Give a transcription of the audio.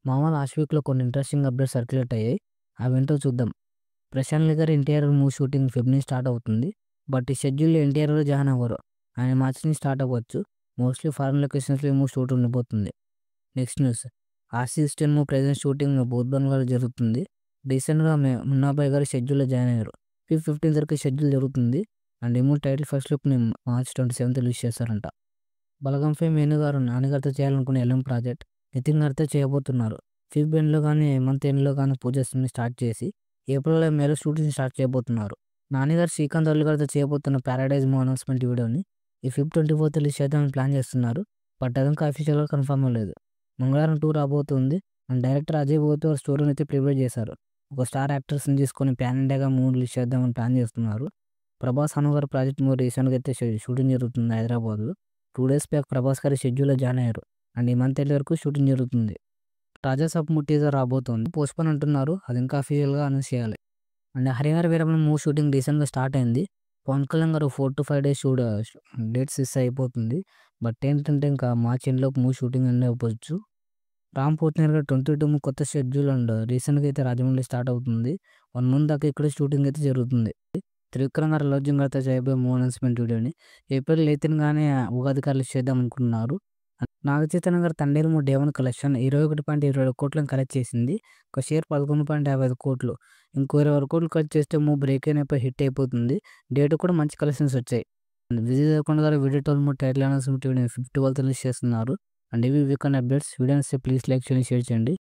మామ లాస్ట్ వీక్‌లో కొన్ని ఇంట్రెస్టింగ్ అప్డేట్స్ సర్క్యులేట్ అయ్యాయి. అవేంటో చూద్దాం. ప్రశాంత్ నీల్ గారి ఎన్టీఆర్ మూవీ షూటింగ్ ఫెబ్ నుంచి స్టార్ట్ అవుతుంది. బట్ ఈ షెడ్యూల్‌లో ఎన్టీఆర్ కూడా జాయిన్ అవ్వరు. ఆయన మార్చి నుంచి స్టార్ట్ అవ్వచ్చు. మోస్ట్‌లీ ఫారెన్ లొకేషన్స్‌లో ఈ మూవీ షూట్ ఉండిపోతుంది. Next news. 'RC 10 movie present shooting బోధ్ బెంగాల్‌లో జరుగుతుంది. రీసెంట్‌గా మున్నా భాయ్ గారు షెడ్యూల్‌లో జాయిన్ అయ్యారు. ఫిబ్రవరి 15 వరకు షెడ్యూల్ జరుగుతుంది. అండ్ ఈ మూవీ టైటిల్ ఫస్ట్ లుక్‌ని మార్చ్ 27 రిలీజ్ చేస్తారంట. బలగం ఫేమ్ వేణు గారు నాని గారితో చేయాలనుకునే ఎల్ఎం ప్రాజెక్ట్ నితిన్ గారితో చేయబోతున్నారు. ఫిబ్ ఎండ్‌లో కానీ మంత్ ఎండ్‌లో కానీ పూజస్ని స్టార్ట్ చేసి ఏప్రిల్ మేలో షూటింగ్ స్టార్ట్ చేయబోతున్నారు. నాని గారు శ్రీకాంత్ అల్లు గారితో చేయబోతున్న ప్యారడైజ్ మూవీ అనౌన్స్మెంట్ వీడియోని ఈ ఫిబ్ 24 రిలీజ్ చేద్దామని ప్లాన్ చేస్తున్నారు. బట్ అది ఇంకా అఫీషియల్‌గా కన్ఫర్మ్ అవ్వలేదు. మంగళవారం 2 రాబోతుంది. అండ్ డైరెక్టర్ అజయ్ భూతో స్టోరీని అయితే ప్రిపేర్ చేశారు. ఒక స్టార్ యాక్టర్స్ని తీసుకొని ప్యాన్ ఇండియాగా మూవీ రిలీజ్ చేద్దామని ప్లాన్ చేస్తున్నారు. ప్రభాస్ అను గారి ప్రాజెక్ట్ మూవీ రీసెంట్‌గా అయితే షూటింగ్ జరుగుతుంది హైదరాబాద్లో. 2 డేస్ బ్యాక్ ప్రభాస్ గారి షెడ్యూల్‌లో జాయిన్ అయ్యారు. అండ్ ఈ మంత్ ఎండ్ వరకు షూటింగ్ జరుగుతుంది. తాజా సబ్ మూవీ టీజర్ రాబోతోంది. పోస్ట్‌పోన్ అంటున్నారు. అది ఇంకా అఫీషియల్‌గా అనౌన్స్ చేయాలి. And 'Harihara Veeramallu' movie shooting రీసెంట్‌గా స్టార్ట్ అయింది. పవన్ కళ్యాణ్ గారు 4-5 డేస్ డేట్స్ ఇస్తే అయిపోతుంది. బట్ ఏంటంటే ఇంకా మార్చ్ ఎండ్‌లోపు మూవీ షూటింగ్ ఎండ్ అయిపోవచ్చు. రామ్ పోతినేని గారి 22 మూవీ కొత్త షెడ్యూల్ అండ్ రీసెంట్‌గా అయితే రాజమౌళిలో స్టార్ట్ అవుతుంది. 1 మంత్ దాకా ఇక్కడే షూటింగ్ అయితే జరుగుతుంది. త్రివిక్రమ్ గారు అల్లు అర్జున్ గారితో చేయబోయే మూవీ అనౌన్స్మెంట్ వీడియోని ఏప్రిల్ 18 గానే ఉగాదికి రిలీజ్ చేద్దాం అనుకుంటున్నారు. నాగ చైతన్య గారి 'తండేల్' మూవీ డే 1 కలెక్షన్ 21.27 కోట్లను కలెక్ట్ చేసింది. ఒక షేర్ 11.55 కోట్లు. ఇంకో 20 కోట్లు ఖర్చు చేస్తే మూవీ బ్రేక్ అయినప్పుడు హిట్ అయిపోతుంది. డేట్ కూడా మంచి కలెక్షన్స్ వచ్చాయి. విజయ్ దేవరకొండ గారు వీడియో టోల్ మూవీ టైటిల్ అనౌన్స్మెంట్ వీడియోని 12th రిలీజ్ చేస్తున్నారు. అండ్ ఇవి వీకెండ్ అప్డేట్స్. వీడియోని ప్లీజ్ లైక్ చేయండి, షేర్ చేయండి.